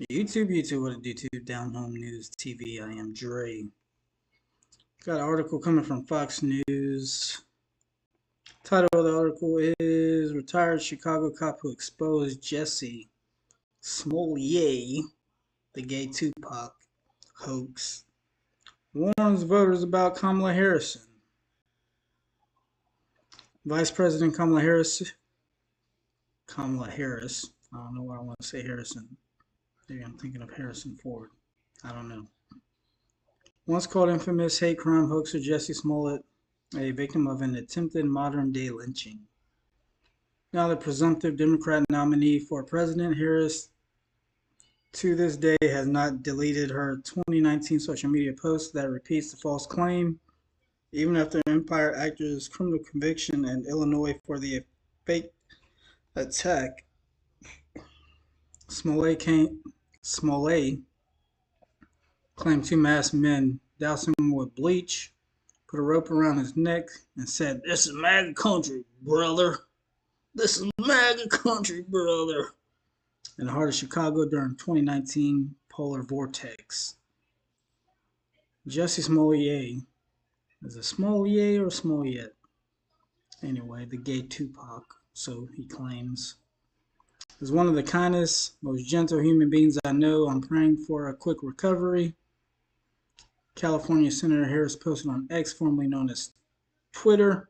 YouTube, what it do to Down Home News TV? I am Dre. Got an article coming from Fox News. Title of the article is Retired Chicago Cop Who Exposed Jussie Smollett, the gay Tupac hoax, warns voters about Kamala Harris. Vice President Kamala Harris. I don't know why I want to say Harrison. Maybe I'm thinking of Harrison Ford. I don't know. Once called infamous hate crime hoaxer Jussie Smollett a victim of an attempted modern-day lynching. Now the presumptive Democrat nominee for president, Harris, to this day has not deleted her 2019 social media post that repeats the false claim, even after Empire actor's criminal conviction in Illinois for the fake attack. Smollett claimed two masked men doused him with bleach, put a rope around his neck, and said, "This is MAGA country, brother. This is MAGA country, brother," in the heart of Chicago during 2019 polar vortex. Jussie Smollett, is it Smollett or Smollett? Anyway, the gay Tupac, so he claims, is one of the kindest, most gentle human beings I know. I'm praying for a quick recovery. California Senator Harris posted on X, formerly known as Twitter.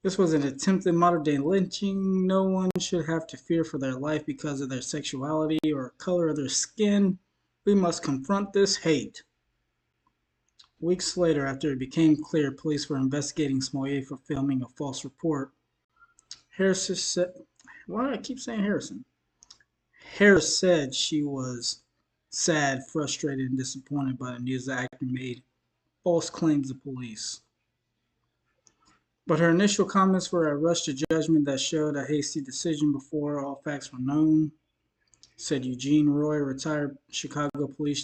This was an attempted modern-day lynching. No one should have to fear for their life because of their sexuality or color of their skin. We must confront this hate. Weeks later, after it became clear police were investigating Smollett for filming a false report, Harris said, why do I keep saying Harrison? Harris said she was sad, frustrated, and disappointed by the news the actor made false claims to police. But her initial comments were a rush to judgment that showed a hasty decision before all facts were known, said Eugene Roy, retired Chicago Police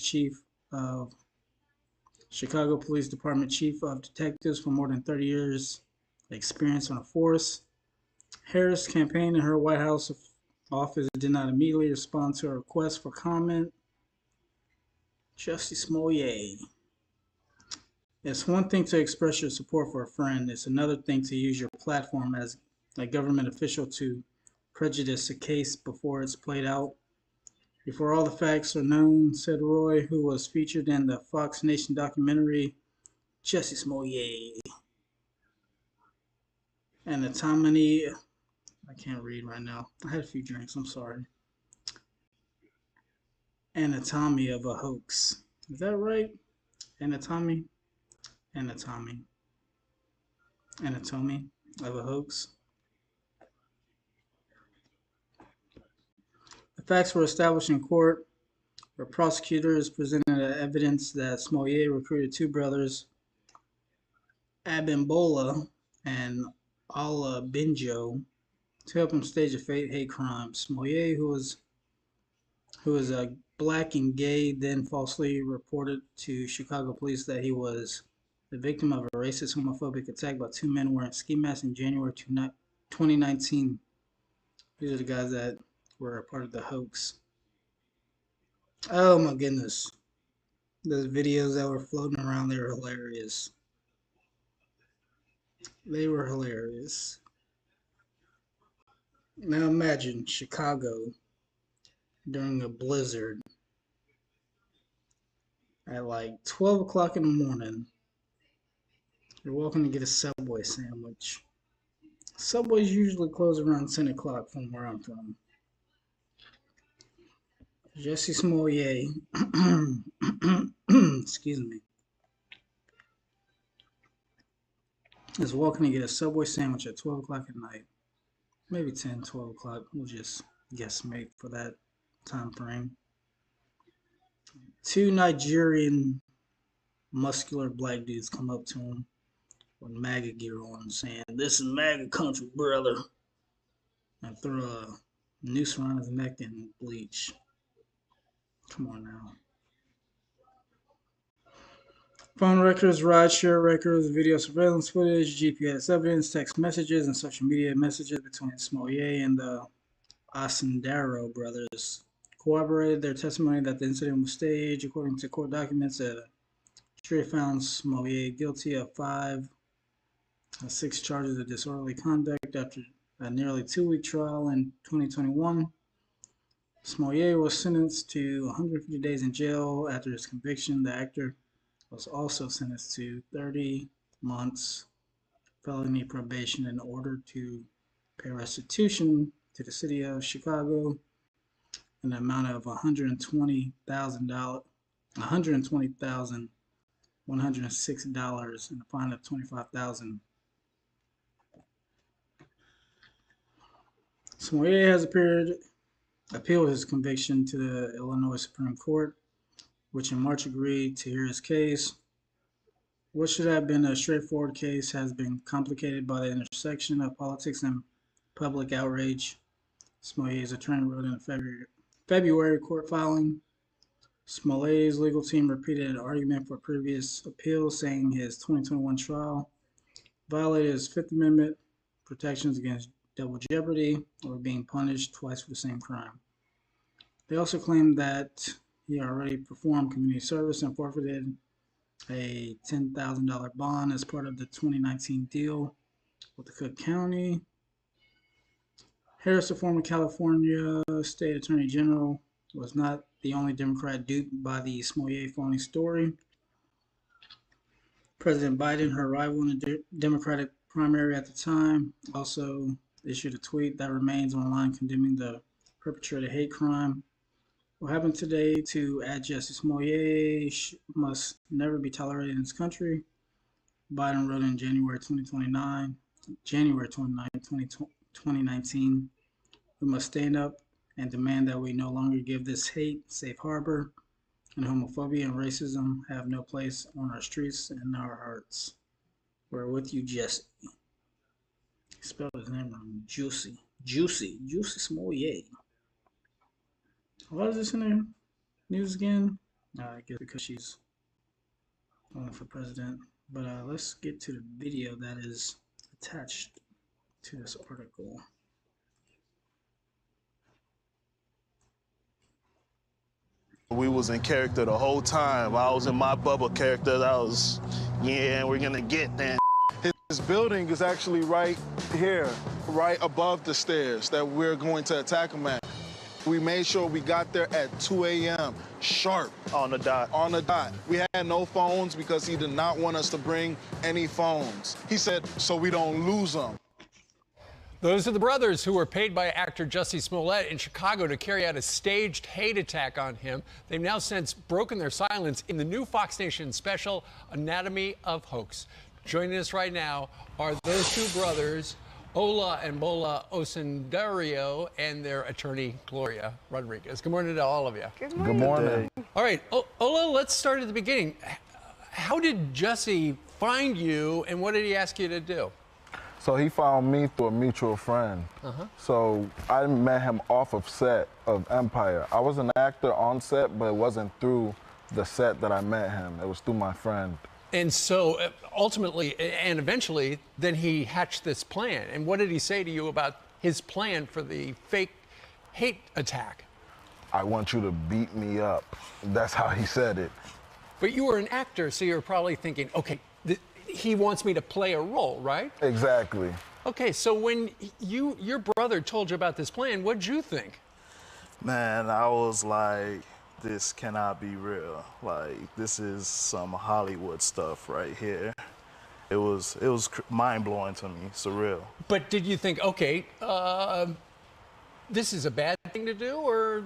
Department Chief of Detectives for more than 30 years experience on the force. Harris' campaign in her White House office did not immediately respond to a request for comment. Jussie Smollett. It's one thing to express your support for a friend. It's another thing to use your platform as a government official to prejudice a case before it's played out. Before all the facts are known, said Roy, who was featured in the Fox Nation documentary Jussie Smollett. Anatomy. I can't read right now. I had a few drinks, I'm sorry. Anatomy of a hoax. Is that right? Anatomy of a hoax. The facts were established in court where prosecutors presented evidence that Smollett recruited two brothers, Abimbola and Ala Benjo, to help him stage a hate crime. Smollett, who was a black and gay, then falsely reported to Chicago police that he was the victim of a racist homophobic attack by two men wearing ski masks in January 2019. These are the guys that were a part of the hoax. Oh my goodness. Those videos that were floating around, they were hilarious. They were hilarious. Now imagine Chicago during a blizzard at like 12 o'clock in the morning. You're walking to get a Subway sandwich. Subways usually close around 10 o'clock from where I'm from. Jussie Smollett, excuse me, is walking to get a Subway sandwich at 12 o'clock at night. Maybe 10, 12 o'clock. We'll just guesstimate for that time frame. Two Nigerian muscular black dudes come up to him with MAGA gear on, saying, "This is MAGA country, brother," and throw a noose around his neck and bleach. Come on now. Phone records, rideshare records, video surveillance footage, GPS evidence, text messages, and social media messages between Smollett and the Asindaro brothers corroborated their testimony that the incident was staged. According to court documents, a jury found Smollett guilty of 6 charges of disorderly conduct after a nearly 2-week trial in 2021. Smollett was sentenced to 150 days in jail after his conviction. The actor was also sentenced to 30 months felony probation in order to pay restitution to the city of Chicago in the amount of $120,106 and a fine of $25,000. Smollett has appealed his conviction to the Illinois Supreme Court, which in March agreed to hear his case. What should have been a straightforward case has been complicated by the intersection of politics and public outrage. Smollett's attorney wrote in a February court filing. Smollett's legal team repeated an argument for previous appeals, saying his 2021 trial violated his Fifth Amendment protections against double jeopardy or being punished twice for the same crime. They also claimed that he already performed community service and forfeited a $10,000 bond as part of the 2019 deal with the Cook County. Harris, the former California State Attorney General, was not the only Democrat duped by the Smollett phony story. President Biden, her rival in the Democratic primary at the time, also issued a tweet that remains online condemning the perpetrated hate crime. What happened today to Jussie Smollett must never be tolerated in this country. Biden wrote in January 29, 2019, we must stand up and demand that we no longer give this hate safe harbor, and homophobia and racism have no place on our streets and our hearts. We're with you, Jussie. He spelled his name wrong. Jussie Smollett. Why is this in the news again? I guess because she's running for president. But let's get to the video that is attached to this article. We was in character the whole time. I was in my bubble character. That was, yeah, we're gonna get that. His building is actually right here, right above the stairs that we're going to attack him at. We made sure we got there at 2 a.m. sharp. On the dot. On the dot. We had no phones because he did not want us to bring any phones. He said, so we don't lose them. Those are the brothers who were paid by actor Jussie Smollett in Chicago to carry out a staged hate attack on him. They've now since broken their silence in the new Fox Nation special, Anatomy of Hoax. Joining us right now are those two brothers, Ola and Bola Osundario, and their attorney, Gloria Rodriguez. Good morning to all of you. Good morning. Good morning. All right, Ola, let's start at the beginning. How did Jussie find you, and what did he ask you to do? So he found me through a mutual friend. So I met him off of set of Empire. I was an actor on set, but it wasn't through the set that I met him. It was through my friend. And so ultimately, and eventually, then he hatched this plan. And what did he say to you about his plan for the fake hate attack? I want you to beat me up. That's how he said it. But you were an actor, so you're probably thinking, okay, he wants me to play a role, right? Exactly. Okay, so when your brother told you about this plan, what'd you think? Man, I was like, this cannot be real. Like, this is some Hollywood stuff right here. It was mind-blowing to me, surreal. But did you think, okay, this is a bad thing to do, or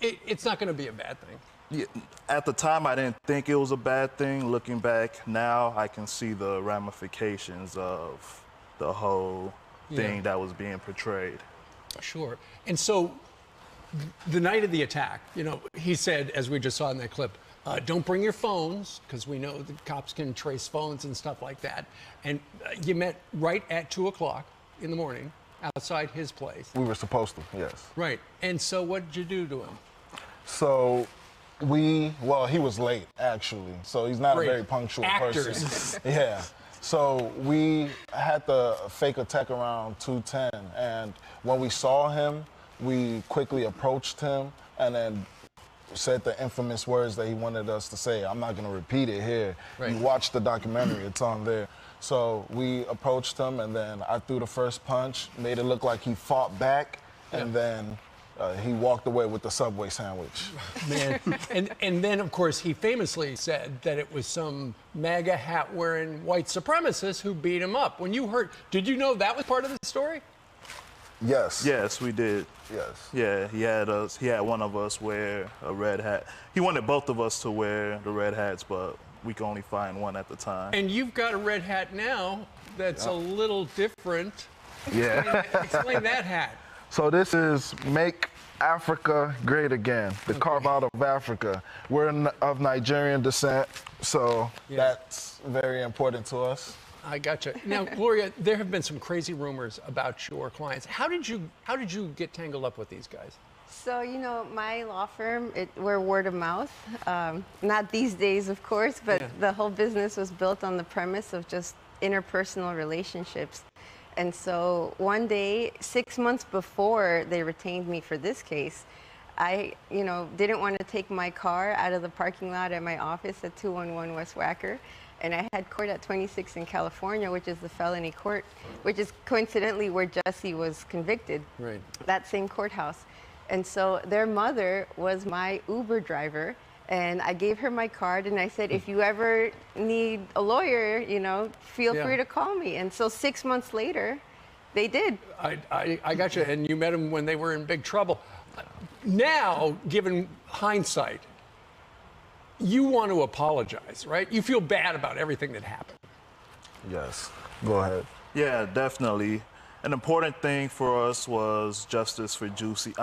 it's not going to be a bad thing? Yeah, at the time, I didn't think it was a bad thing. Looking back now, I can see the ramifications of the whole thing that was being portrayed. Sure. And so the night of the attack, you know, he said, as we just saw in that clip, don't bring your phones, because we know the cops can trace phones and stuff like that. And you met right at 2 o'clock in the morning outside his place. We were supposed to, yes. Right. And so what did you do to him? So well, he was late, actually. So he's not a very punctual person. Yeah. So we had the fake attack around 2:10. And when we saw him, we quickly approached him. and then said the infamous words that he wanted us to say. I'm not going to repeat it here. Right. You watch the documentary, it's on there. So we approached him, and then I threw the first punch, made it look like he fought back, and then he walked away with the Subway sandwich. Man, and then, of course, he famously said that it was some MAGA hat-wearing white supremacist who beat him up. When you heard, did you know that was part of the story? Yes. Yes, we did. Yes. Yeah, he had one of us wear a red hat. He wanted both of us to wear the red hats, but we could only find one at the time. And you've got a red hat now that's a little different. Yeah. Explain that hat. So this is Make Africa Great Again, the carve out of Africa. We're of Nigerian descent, so that's very important to us. I gotcha. Now, Gloria, there have been some crazy rumors about your clients. How did you get tangled up with these guys? So, you know, my law firm, we're word of mouth. Not these days, of course, but the whole business was built on the premise of just interpersonal relationships. And so one day, 6 months before they retained me for this case, I, didn't want to take my car out of the parking lot at my office at 211 West Wacker. And I had court at 26 in California, which is the felony court, which is coincidentally where Jussie was convicted. Right. That same courthouse. And so their mother was my Uber driver. And I gave her my card and I said, if you ever need a lawyer, feel free to call me. And so 6 months later, they did. I got you. And you met them when they were in big trouble. Now, given hindsight, you want to apologize, right? You feel bad about everything that happened. Yes. Go ahead. Yeah, definitely. An important thing for us was justice for Jussie.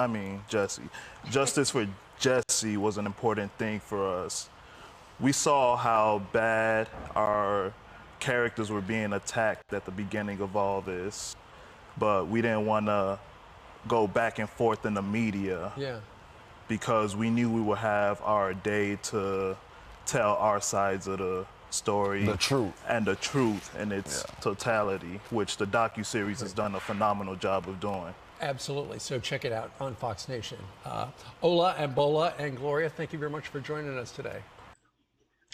Justice for Jussie was an important thing for us. We saw how bad our characters were being attacked at the beginning of all this, but we didn't want to go back and forth in the media. Yeah. Because we knew we would have our day to tell our sides of the story. The truth. And the truth in its totality, which the docuseries has done a phenomenal job of doing. Absolutely. So check it out on Fox Nation. Ola and Bola and Gloria, thank you very much for joining us today.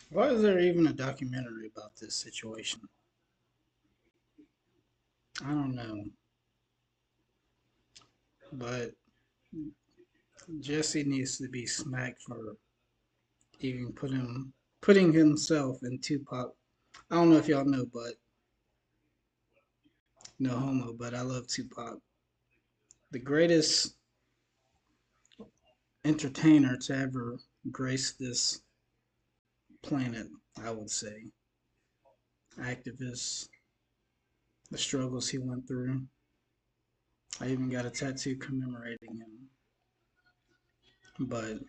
Why is there even a documentary about this situation? I don't know. But Jussie needs to be smacked for even putting himself in Tupac. I don't know if y'all know, but no homo, but I love Tupac. The greatest entertainer to ever grace this planet, I would say. Activist, the struggles he went through. I even got a tattoo commemorating him. But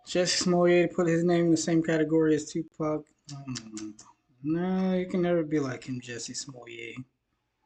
Jussie Smollett put his name in the same category as Tupac. No, you can never be like him, Jussie Smollett.